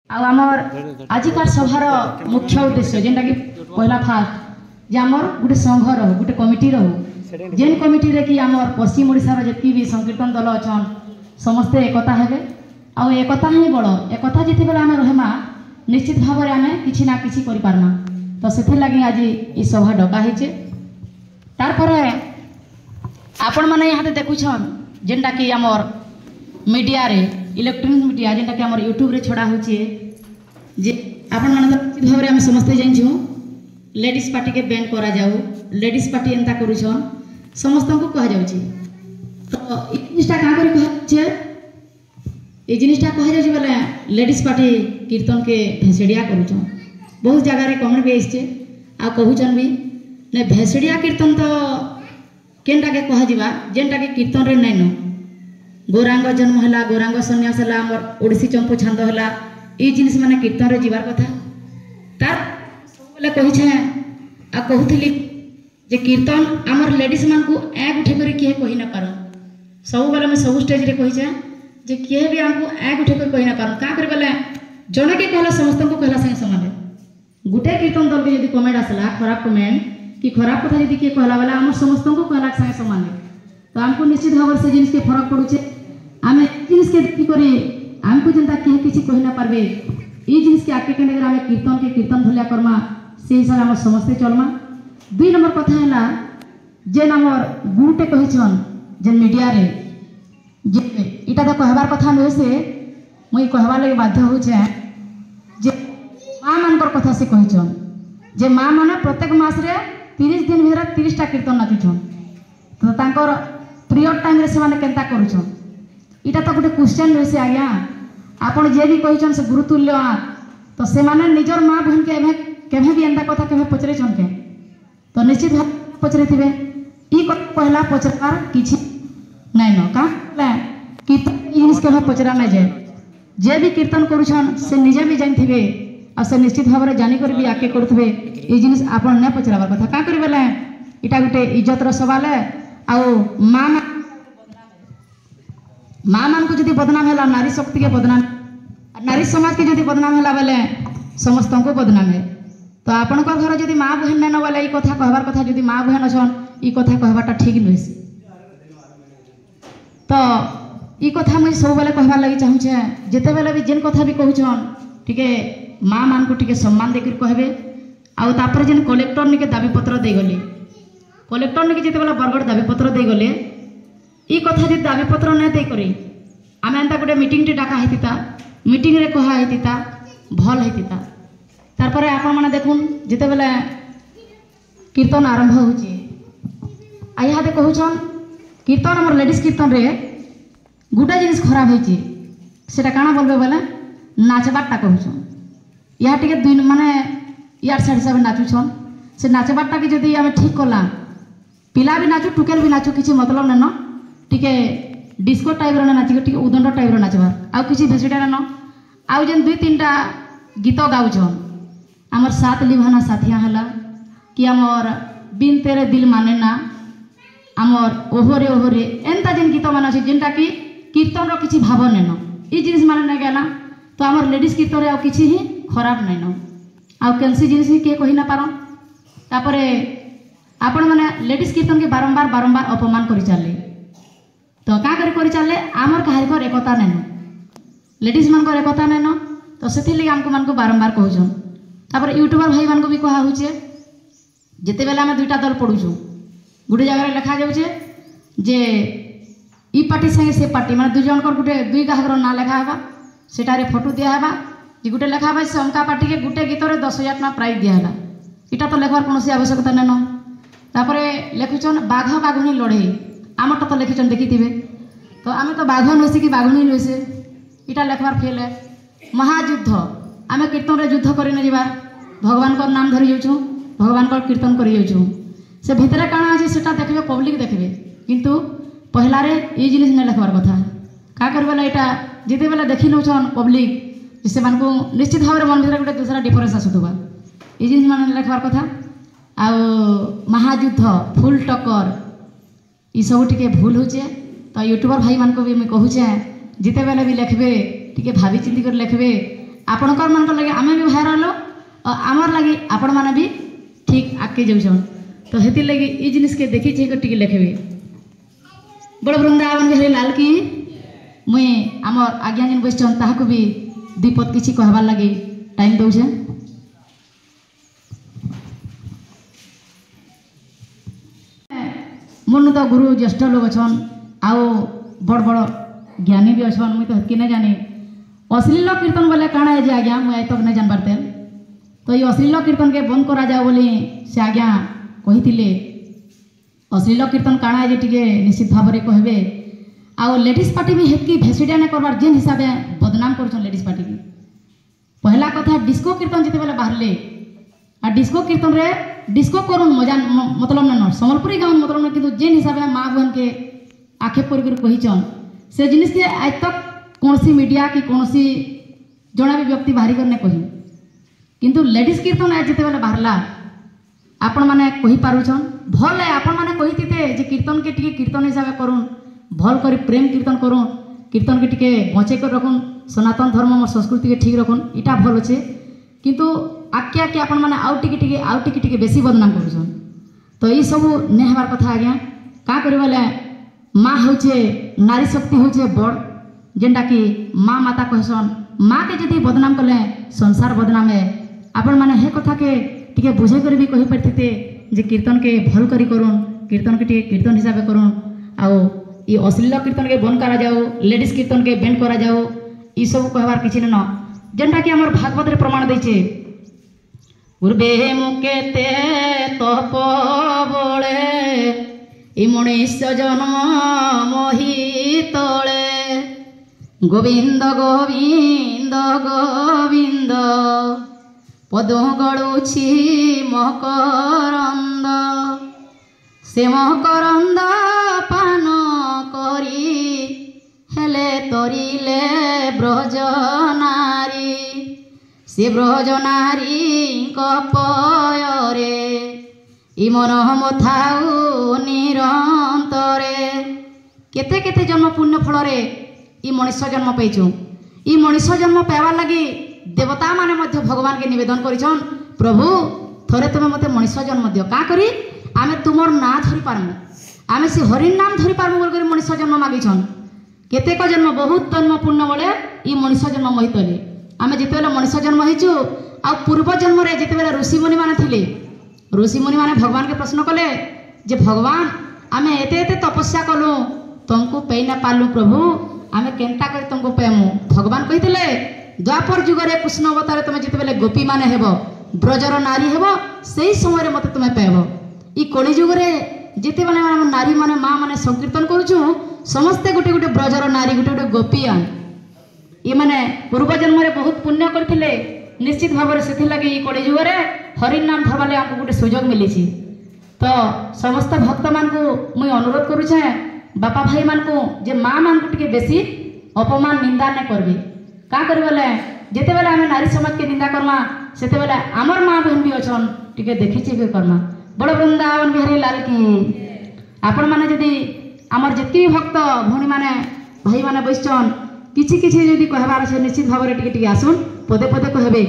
आमर आजिकार सभार मुख्य उद्देश्य जेनटा कि पहला फास्ट जे आमर गोटे संघ रहू गोटे कमिटी रहू जेन कमिटी रे कि आमर पश्चिम ओडिशार जेति भी संकीर्तन दल अछन समस्ते एकता हेबे आ एकता ही बड़ एकता जिते बेले आमे रहमा निश्चित भाव में आमे किछि ना किछि करि पारमा। तो सेथे लागि आज ई सभा डका हिचे तार परे आपण माने यहाँ देखुछन जेनटा कि आमर मीडिया रे इलेक्ट्रॉनिक मीडिया जेनटा कि आमर यूट्यूब रे छड़ा होचे जे आपण माने निश्चित भाव में आमे समस्ते जानिछु लेडीज पार्टी के बैन करा जाऊ लेडीज पार्टी एंता करूछन समस्त को कहा जाउची। तो ई जिनिसटा का करि कहछे ए जिनिसटा कहा जाउची बेले लेडीज पार्टी कीर्तन के भेसड़िया करूछन बहुत जगह रे कमेंट भी आइछे आ कहूछन भी ने भेसड़िया कीर्तन तो केनटा के कहा जिबा जेनटा के कीर्तन रे नै न गौरांग जन्म है गौरांग सन्यास है आमर ओडिसी चंपू छंद है ये जिनिस माने कीर्तन रे जीवार कथा तार सबले कहिछे आ कहूथिली जे कीर्तन आमर लेडीज मान को एक उठे करी किए कहि ना पारो सब बेले मैं सब स्टेज रे कहिछे जे किए भी हमको एक उठे कर कहि ना पारो का करे बेले जने के कहला समस्त को कहला संगे समान गुटे कीर्तन दल के यदि कमेंट आसला खराब कमेंट कि खराब कथा यदि किए कहला बेले आमर समस्त को कहला संगे समान तो हमको निश्चित भाव से जिनिस के फरक पड़ुचे आमे जिनिस के देखि करी हमको जनता के किछि कहि ना पारबे ई जिनिस के आके केने आमे कीर्तन भलिया करमा से हिसाब हम समस्त चलमा। दुई नंबर कथा हैला जे नंबर गुटे कहिछन जे मीडिया रे जे इटा तो कहबार कथा नै से मुई कहबा लागि बाध्य होछे जे मां मानकर कथा से कहिछन जे मां माने प्रत्येक मास रे 30 दिन भीतर 30 टा कीर्तन नाचुछन तो तांकर पीरियड टाइम रे से माने केनता करूछन इटा तो गोटे क्वेश्चन रही से आज्ञा आपन जे भी कहिछन से गुरुतुल्य तो से माने निजर मां बहन के केभे भी एंता कथा केभे पचरे छन के तो निश्चित भाव पचरे थिबे ई पहला पचरकार किछि नै न का कीर्तन जिनिस केभे पचरा नै जाय जे भी कीर्तन करूछन से निजे भी जानथिबे आ से निश्चित भाव रे जानि कर भी आके करथबे ई जिनिस आपन नै पचराबार कथा का करबेले इटा गोटे इज्जत रो सवाल है आ मां माँ मान को जदि बदनाम है नारी शक्ति के बदनाम नारी समाज के जदि बदनाम है बेले समस्त को बदनाम है। तो आपण घर जदि माँ बहन नहीं बोले ये कथा कहबार कथा जदि माँ बहन अच्छन ये कथा कहबाटा ठीक नुहे। तो ये कथा मुझे सब बेले कहबार लगी चाहूचे जिते बेले भी जेन कथा भी कहूछन टिके माँ मान को टिके सम्मान देकर कहबे आउ तापर जेन कलेक्टर निके दाबी पत्र दे गले कलेक्टर निके जिते बेले बरगड़ दाबी पत्र दे गले ई कथा जब दाबी पत्र नहीं दे करी आमे एंता गोटे मीटिंग टे डाका हेतिता मीटिंग रे कहा हेतिता भल हेतिता तार परे आपण माने देखुन जिते बेले कीर्तन आरंभ होची आ इहादे कहूछन कीर्तन हमर लेडीज कीर्तन रे गुटा जिनिस खराब होची सेटा काना बोलबे बेले नाचबाटा कहूछन या टिके दुई माने यार साइड सब नाचुछन से नाचबाटा के जदी आमे ठीक करला पिला भी नाचू टुकेल भी नाचू किछि मतलब न टिके डिस्को टाइप रो नाच टिके उदंड टाइप रो नाचबा आउ किछि भेसडा न आउ जेन दुई तीनटा गीत गाउछन हमर साथ लिभाना साथिया हला कि हमर बिन तेरे दिल माने ना हमर ओहरे एंता जेन गीत माने अछि जेनटा कि कीर्तन रो किछि भाव नै न ई जिनिस माने नै गेला तो हमर लेडीज कीर्तन रे आउ किछि ही खराब नै न आउ केनसी जिनिस के कहि ना पारो तापरे आपण माने लेडीज कीर्तन के बारंबार अपमान करि चाले तो का करि चाले आमर काहर एकता नै न लेडीज मान एकता नै न तो सेथि लागि हमको मान को बारंबार कहउछन तापर यूट्यूबर भाई मान को भी कहा होचे जेते बेला हम दुईटा दल पढुछु गुटे जगह रे लिखा जाउचे जे ई पार्टी संगे से पार्टी माने दुई जन कर गुटे दुई गाहक ना लिखा हेबा सेटा रे फोटो दिया हेबा जे गुटे लिखा हेबा से अंका पार्टी के गुटे गीत रे 10,000 टका प्राइज दिया होला इटा तो लेखबार कोनोसी आवश्यकता नै न तापरे लेखुछन बाघ बाघुणी लड़े आमर तो लिखिछन देखिथिबे तो आमे तो बाघ नसी कि बाघुणी नसे इटा लेखबार फेल है महायुद्ध आमे कीर्तन रे युद्ध करि न जिबा भगवान को नाम धरि जाउछु भगवान को कीर्तन करि जाउछु से भितरे काना अछि सेटा देखबे पब्लिक देखबे किंतु पहला रे ई जिनिस न लेखबार कथा का करबेला इटा जेते बेला देखि नउछन पब्लिक से मान को निश्चित भाव रे मन भितर गोटे दूसरा डिफरेंस आसुतबा ई जिनिस मान लेखबार कथा आ महायुद्ध फुल टक्कर ई सब टिके भूल होचे। तो यूट्यूबर भाई मान को भी मैं कहूचे जिते बेले भी लिखबे टिके भावी चिंती कर लिखबे आपणकर मान लगे आम भी भाइराल आमर लगे आपण मैंने भी ठीक आगे जाऊन तो हेती लगे ये जिनिस के देखी टे लिखे बड़ वृंदावन बिहारी लाल की मुई आमर आज्ञा जिन बसचन ताहाको भी दीपद किसी कहबार लगे टाइम दौचे मन तो गुरु ज्येष्ठ लोग अच्छन आओ बड़ बड़ ज्ञानी भी अच्छन मुई तो हेतकी नहीं जानी अश्लील कीर्तन बोले काଣା है जे आज्ञा मुई तक नहीं जान पारते तो ये अश्लील कीर्तन के बंद करा जाओ बोली से आज्ञा कही अश्लील कीर्तन काଣା है जे टिके निश्चित भाव में कहबे आउ लेडीज पार्टी भी हेतकी भेसिडिया नहीं करवार जेन हिसाब से बदनाम कर लेडीज पार्टी की पहला कथा डिस्को कीर्तन जिते बेले बाहरले आ डिस्को कीर्तन रे डिस्को करुन मजा मतलब न सम्बलपुरी गाँव मतलब न कि जेन हिसाब से माँ बहन के आक्षेप कर से जिनिस के आज तक कौन सी मीडिया कि कौन सी जना भी व्यक्ति बाहरी करने कही किंतु लेडीज कीर्तन आज जिते बेले बाहरला आपण मैंने कही पारुछन भल है आपण मैंने कही थी जे कीर्तन के टिके कीर्तन हिसाब से करुन भल कर प्रेम कीर्तन करुन कीर्तन के टिके बचे कर रखुन सनातन धर्म और संस्कृति के ठीक रखुन इटा भल अच्छे किंतु आके आके आपण मैंने आउ टिके बेसी बदनाम करुछन तो ये सब नहीं हमार कथा आज्ञा का करी बोले माँ होचे नारी शक्ति होचे बड़ जेनटा कि माँ माता कहसन माँ के जदि बदनाम कले संसार बदनाम है आपण मैंने हे कथा के टिके बुझे कर भी कही पारते जे कीर्तन के भल करी करुन कीर्तन के टिके कीर्तन हिसाब से करुन आओ ये अश्लील कीर्तन के बंद करा जाओ लेडीज कीर्तन के बैंड करा जाओ ये सब कहबार किसी न जेनटा कि आमर भागवत रे प्रमाण देछे पूर्वे मुकेते तप बळे इ मनुष्य जन्म मोहि तळे गोविंद गोविंद गोविंद पद गड़ुछि मकरंद से मकरंद पान करी हेले तरिले ब्रज नारी से ब्रज नारी कपयरे इ मन मथाऊ निरंतरे केते केते जन्म पुण्य फल रे इ मनुष्य जन्म पाइछु इ मनुष्य जन्म पाइबार लगी देवता माने मध्य भगवान के निवेदन करिछन प्रभु थरे तुम मते मनुष्य जन्म दियो का करी आमे तुमर ना धरि पारमु आमे से हरि नाम धरि पारमु बोल करी मनुष्य जन्म मागिछन केतेक जन्म बहुत जन्म पुण्य बळे इ मनुष्य जन्म महितले आमे जेतेबेले मनुष्य जन्म होइछु आ पूर्व जन्म रे जेतेबेले ऋषि मुनि माने थिले ऋषि मुनि माने भगवान के प्रश्न कले जे भगवान आमे एते एते तपस्या कलु तुमको पे ना पालु प्रभु आमे केनता कर तुमको पेमु भगवान कहिथिले द्वापर जुग रे कृष्ण अवतार तुम जेतेबेले गोपी माने हेबो ब्रजर नारी हेबो सेही समय रे मते तुमे पेबो ई कली जुग रे जेतेबेले हम नारी माने माँ माने संकीर्तन करूछु समस्ते गोटे गोटे ब्रजर नारी गोटे गोटे गोपियान ये माने पूर्व जन्म रे बहुत पुण्य करथिले निश्चित भाव में से लगे ये कली जुग रे हरि नाम धरवाले आमको गोटे सुजोग मिली तो समस्त भक्त मान को मुई अनुरोध करुछे बापा भाई मान को जे माँ मान को टिके बेसी अपमान निंदा नहीं करबे का करी बोले जेते बेले आमे नारी समाज के निंदा करमा सेते बेले आमर माँ बहन भी अछन टिके देखि चेक करमा बड़ वृंदावन बिहारी लाल की आपण माने जदी आमर जेतकी भक्त भौणी माने भाई माने बसचन किछि किछि जदी कहबार छै निश्चित भाव रे टिके टिके आसुन पदे पदे कहबे